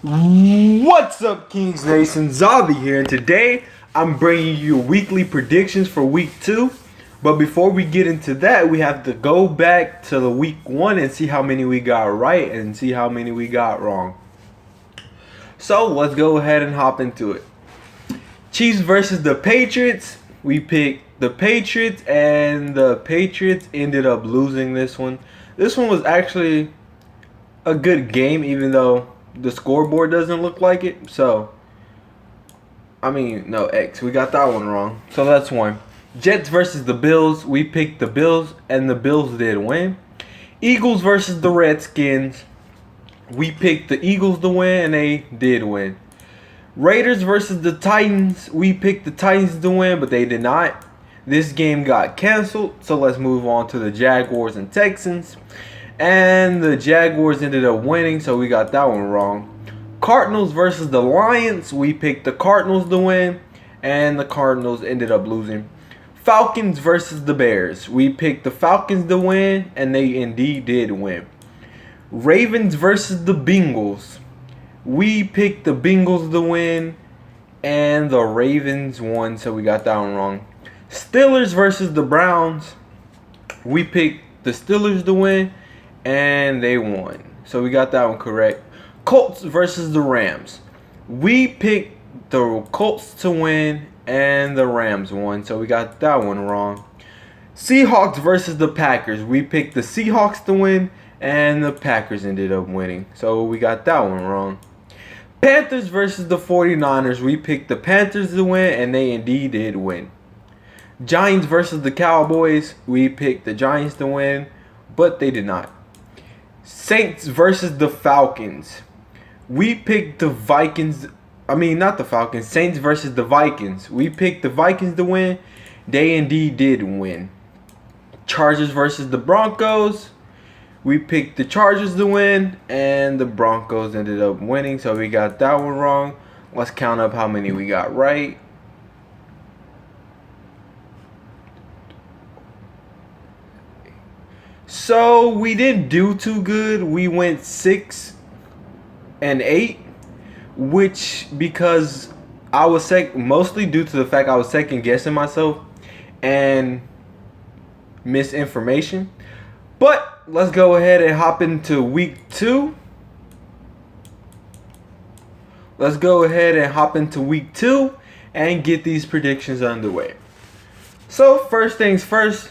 What's up, Kings Nation? Zavi here, and today I'm bringing you weekly predictions for week 2. But before we get into that, we have to go back to the week 1 and see how many we got right and see how many we got wrong. So let's go ahead and hop into it. Chiefs versus the Patriots. We picked the Patriots, and the Patriots ended up losing this one. This one was actually a good game, even though the scoreboard doesn't look like it. So, no, X. We got that one wrong. So that's one. Jets versus the Bills. We picked the Bills, and the Bills did win. Eagles versus the Redskins. We picked the Eagles to win, and they did win. Raiders versus the Titans. We picked the Titans to win, but they did not. This game got canceled, so let's move on to the Jaguars and Texans. And the Jaguars ended up winning, so we got that one wrong. Cardinals versus the Lions. We picked the Cardinals to win, and the Cardinals ended up losing. Falcons versus the Bears. We picked the Falcons to win, and they indeed did win. Ravens versus the Bengals. We picked the Bengals to win, and the Ravens won, so we got that one wrong. Steelers versus the Browns. We picked the Steelers to win, and they won, so we got that one correct. Colts versus the Rams. We picked the Colts to win, and the Rams won, so we got that one wrong. Seahawks versus the Packers. We picked the Seahawks to win, and the Packers ended up winning, so we got that one wrong. Panthers versus the 49ers. We picked the Panthers to win, and they indeed did win. Giants versus the Cowboys. We picked the Giants to win, but they did not. Saints versus the Falcons. We picked the Vikings. Not the Falcons. Saints versus the Vikings. We picked the Vikings to win. They indeed did win. Chargers versus the Broncos. We picked the Chargers to win, and the Broncos ended up winning, so we got that one wrong. Let's count up how many we got right. So we didn't do too good. We went 6 and 8, which because I was mostly due to the fact I was second guessing myself and misinformation. But let's go ahead and hop into week 2. Let's go ahead and hop into week 2 and get these predictions underway. So first things first,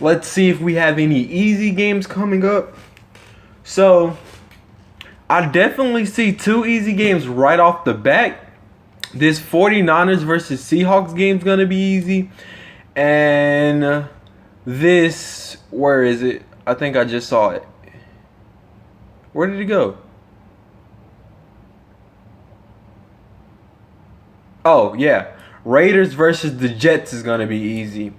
let's see if we have any easy games coming up. So I definitely see 2 easy games right off the bat. This 49ers versus Seahawks game is going to be easy. And this, where is it? I think I just saw it. Where did it go? Oh, yeah. Raiders versus the Jets is going to be easy.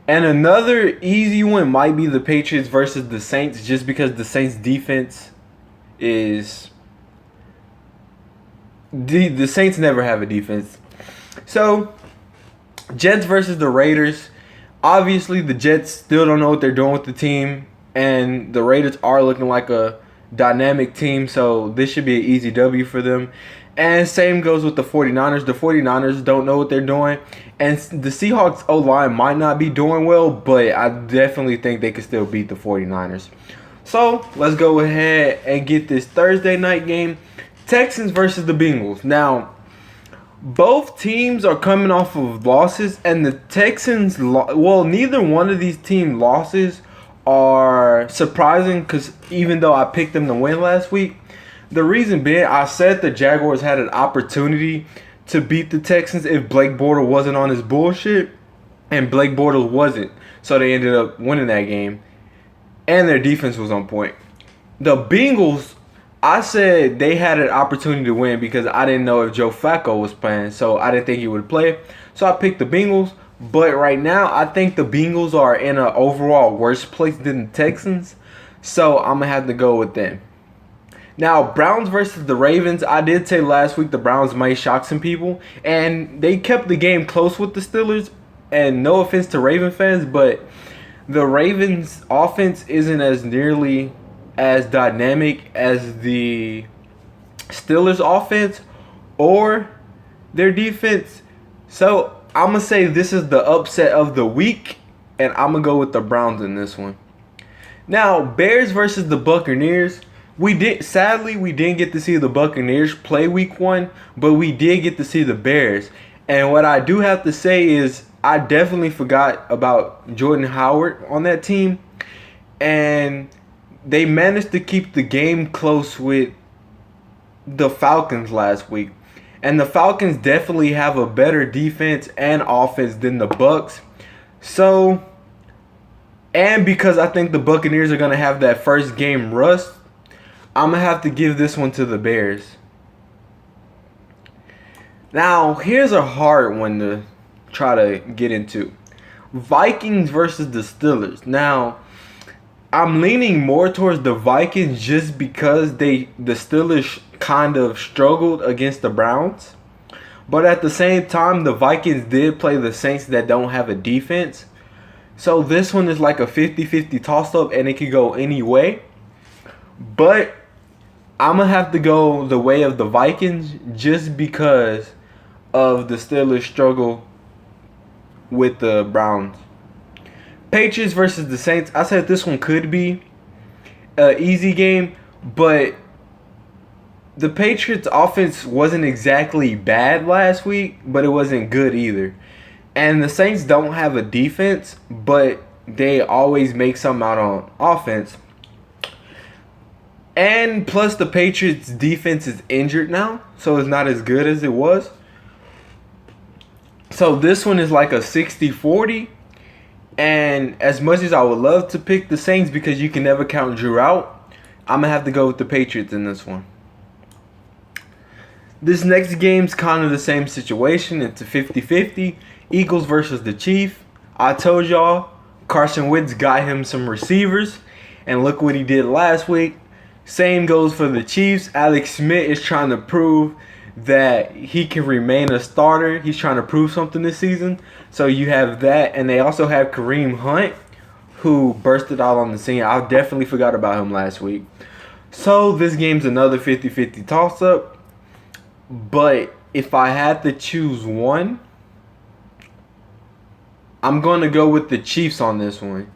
And another easy one might be the Patriots versus the Saints, just because the Saints defense is... The Saints never have a defense. So, Jets versus the Raiders. Obviously, the Jets still don't know what they're doing with the team, and the Raiders are looking like a dynamic team, so this should be an easy W for them. And same goes with the 49ers. The 49ers don't know what they're doing, and the Seahawks O-line might not be doing well, but I definitely think they can still beat the 49ers. So, let's go ahead and get this Thursday night game. Texans versus the Bengals. Now, both teams are coming off of losses, and the Texans, neither one of these team losses are surprising, because even though I picked them to win last week, the reason being I said the Jaguars had an opportunity to beat the Texans if Blake Bortles wasn't on his bullshit, and Blake Bortles wasn't, so they ended up winning that game, and their defense was on point. The Bengals, I said they had an opportunity to win because I didn't know if Joe Flacco was playing, so I didn't think he would play. So I picked the Bengals, but right now I think the Bengals are in an overall worse place than the Texans, so I'm going to have to go with them. Now, Browns versus the Ravens. I did say last week the Browns might shock some people, and they kept the game close with the Steelers, and no offense to Raven fans, but the Ravens' offense isn't as nearly as dynamic as the Steelers offense or their defense. So I'm going to say this is the upset of the week, and I'm going to go with the Browns in this one. Now, Bears versus the Buccaneers. Sadly, we didn't get to see the Buccaneers play week 1, but we did get to see the Bears. And what I do have to say is I definitely forgot about Jordan Howard on that team. And they managed to keep the game close with the Falcons last week. And the Falcons definitely have a better defense and offense than the Bucs. So, and because I think the Buccaneers are going to have that first game rust, I'm going to have to give this one to the Bears. Now, here's a hard one to try to get into. Vikings versus the Steelers. Now, I'm leaning more towards the Vikings just because the Steelers kind of struggled against the Browns. But at the same time, the Vikings did play the Saints that don't have a defense. So this one is like a 50-50 toss-up, and it could go any way. But I'm going to have to go the way of the Vikings just because of the Steelers' struggle with the Browns. Patriots versus the Saints. I said this one could be an easy game, but the Patriots' offense wasn't exactly bad last week, but it wasn't good either. And the Saints don't have a defense, but they always make something out on offense. And plus the Patriots' defense is injured now, so it's not as good as it was. So this one is like a 60-40. And as much as I would love to pick the Saints because you can never count Drew out, I'm going to have to go with the Patriots in this one. This next game's kind of the same situation. It's a 50-50. Eagles versus the Chiefs. I told y'all Carson Wentz got him some receivers, and look what he did last week. Same goes for the Chiefs. Alex Smith is trying to prove that he can remain a starter. He's trying to prove something this season. So you have that, and they also have Kareem Hunt, who bursted out on the scene. I definitely forgot about him last week. So this game's another 50-50 toss-up. But if I had to choose one, I'm going to go with the Chiefs on this one.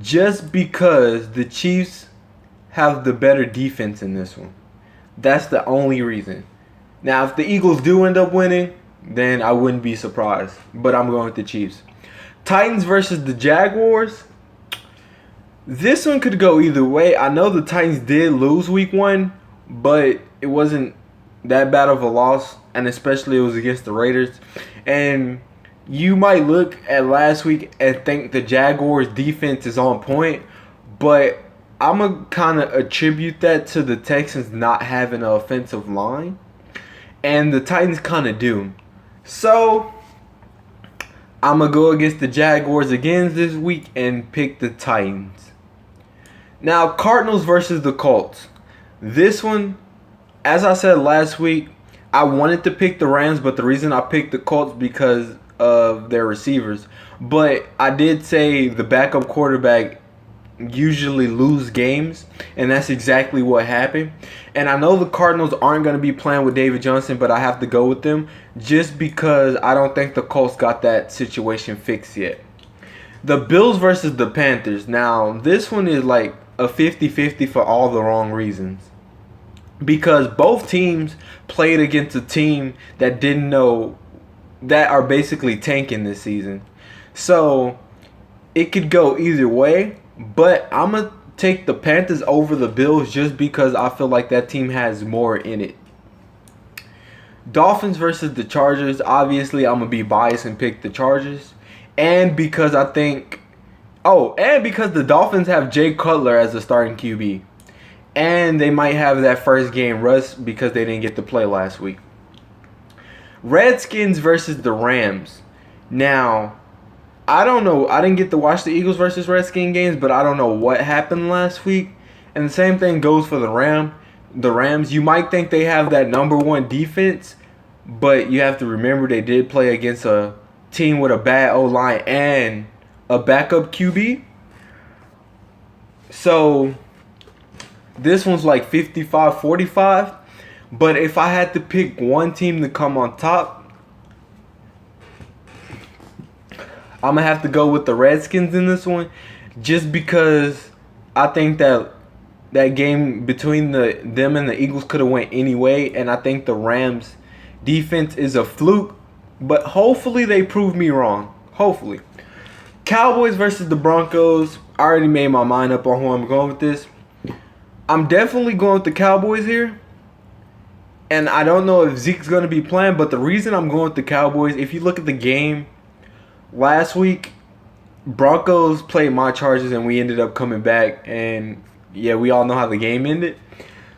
Just because the Chiefs have the better defense in this one. That's the only reason. Now, if the Eagles do end up winning, then I wouldn't be surprised. But I'm going with the Chiefs. Titans versus the Jaguars. This one could go either way. I know the Titans did lose week 1, but it wasn't that bad of a loss. And especially it was against the Raiders. And you might look at last week and think the Jaguars defense is on point. But I'm going to kind of attribute that to the Texans not having an offensive line. And the Titans kind of do. So, I'm going to go against the Jaguars again this week and pick the Titans. Now, Cardinals versus the Colts. This one, as I said last week, I wanted to pick the Rams, but the reason I picked the Colts because of their receivers. But I did say the backup quarterback usually lose games, and that's exactly what happened. And I know the Cardinals aren't going to be playing with David Johnson, but I have to go with them just because I don't think the Colts got that situation fixed yet. The Bills versus the Panthers. Now, this one is like a 50-50 for all the wrong reasons. Because both teams played against a team that didn't know, that are basically tanking this season. So, it could go either way. But I'm going to take the Panthers over the Bills just because I feel like that team has more in it. Dolphins versus the Chargers. Obviously, I'm going to be biased and pick the Chargers. And because I think... and because the Dolphins have Jay Cutler as a starting QB. And they might have that first game rust because they didn't get to play last week. Redskins versus the Rams. Now, I don't know. I didn't get to watch the Eagles versus Redskins games, but I don't know what happened last week. And the same thing goes for the Rams. You might think they have that number one defense, but you have to remember they did play against a team with a bad O-line and a backup QB. So this one's like 55-45. But if I had to pick one team to come on top, I'm going to have to go with the Redskins in this one. Just because I think that game between them and the Eagles could have went anyway. And I think the Rams defense is a fluke. But hopefully they prove me wrong. Hopefully. Cowboys versus the Broncos. I already made my mind up on who I'm going with this. I'm definitely going with the Cowboys here. And I don't know if Zeke's going to be playing, but the reason I'm going with the Cowboys, if you look at the game last week, Broncos played my Chargers and we ended up coming back. And yeah, we all know how the game ended.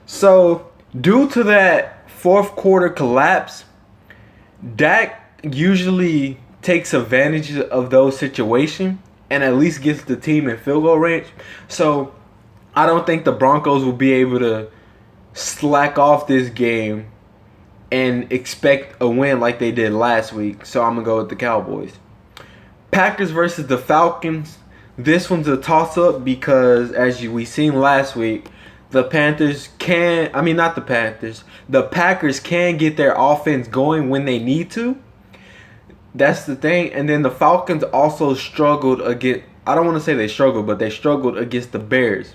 So, due to that fourth quarter collapse, Dak usually takes advantage of those situations and at least gets the team in field goal range. So, I don't think the Broncos will be able to slack off this game and expect a win like they did last week. So I'm going to go with the Cowboys. Packers versus the Falcons. This one's a toss-up because as we seen last week, the Packers can get their offense going when they need to. That's the thing. And then the Falcons also struggled against, I don't want to say they struggled, but they struggled against the Bears.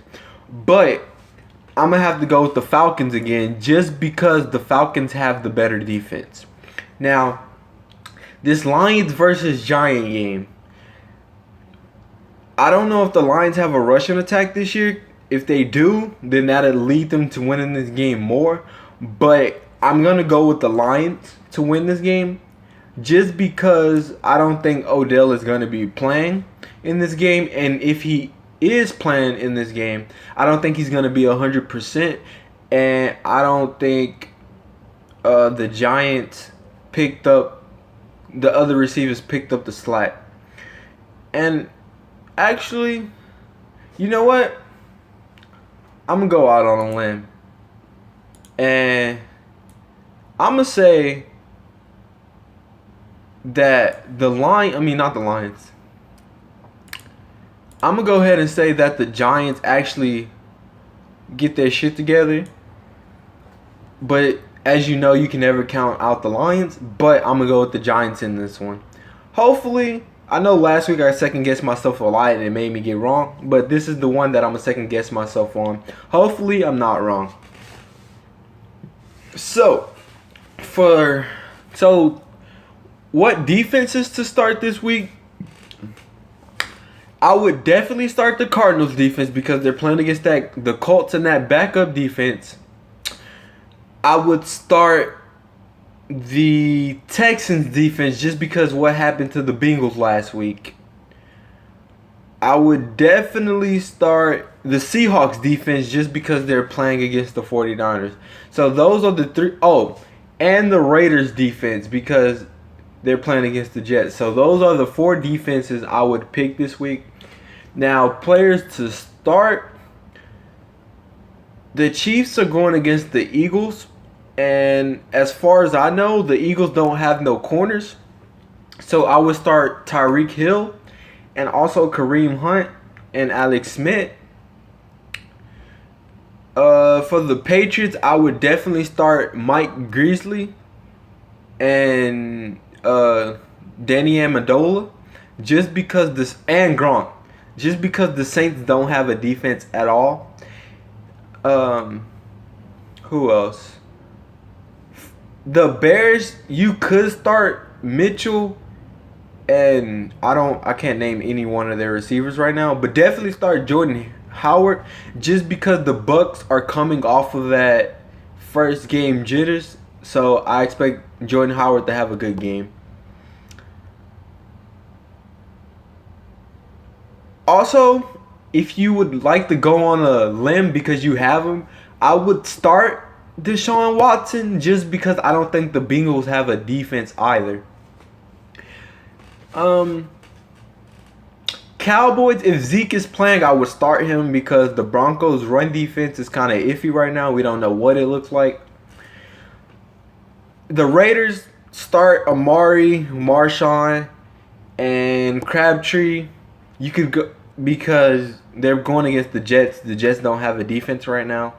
But I'm going to have to go with the Falcons again just because the Falcons have the better defense. Now, this Lions versus Giant game. I don't know if the Lions have a rushing attack this year. If they do, then that'll lead them to winning this game more. But I'm going to go with the Lions to win this game just because I don't think Odell is going to be playing in this game. And if he is playing in this game, I don't think he's going to be 100%. And I don't think the Giants picked up, the other receivers picked up the slack. And actually, you know what? I'm going to go out on a limb. And I'm going to say that not the Lions. I'm going to go ahead and say that the Giants actually get their shit together. But as you know, you can never count out the Lions. But I'm going to go with the Giants in this one. Hopefully, I know last week I second-guessed myself a lot and it made me get wrong. But this is the one that I'm going to second-guess myself on. Hopefully, I'm not wrong. So, what defenses to start this week? I would definitely start the Cardinals defense because they're playing against the Colts and that backup defense. I would start the Texans defense just because what happened to the Bengals last week. I would definitely start the Seahawks defense just because they're playing against the 49ers. So those are the three. Oh, and the Raiders defense because they're playing against the Jets. So those are the four defenses I would pick this week. Now, players to start. The Chiefs are going against the Eagles. And as far as I know, the Eagles don't have no corners. So I would start Tyreek Hill and also Kareem Hunt and Alex Smith. For the Patriots, I would definitely start Mike Beasley and Danny Amendola and Gronk. Just because the Saints don't have a defense at all. Who else? The Bears, you could start Mitchell and I can't name any one of their receivers right now, but definitely start Jordan Howard just because the Bucs are coming off of that first game jitters. So I expect Jordan Howard to have a good game. Also, if you would like to go on a limb because you have him, I would start Deshaun Watson just because I don't think the Bengals have a defense either. Cowboys, if Zeke is playing, I would start him because the Broncos' run defense is kind of iffy right now. We don't know what it looks like. The Raiders start Amari, Marshawn, and Crabtree. You could go because they're going against the Jets. The Jets don't have a defense right now,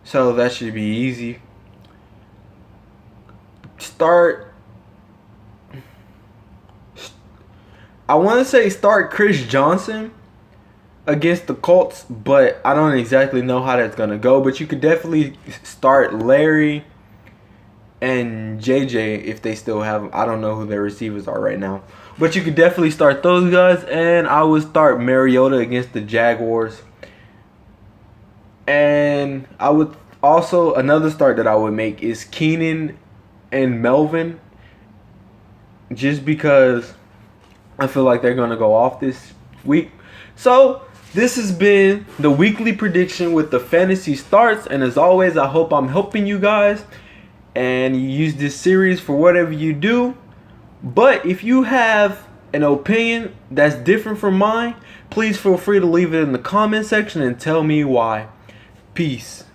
so that should be easy. start. I want to say start Chris Johnson against the Colts, but I don't exactly know how that's gonna go. But you could definitely start Larry and JJ if they still have them. I don't know who their receivers are right now, but you could definitely start those guys. And I would start Mariota against the Jaguars. And I would also, another start that I would make is Keenan and Melvin, just because I feel like they're gonna go off this week. So this has been the weekly prediction with the fantasy starts, and as always, I hope I'm helping you guys and you use this series for whatever you do. But if you have an opinion that's different from mine, please feel free to leave it in the comment section and tell me why. Peace.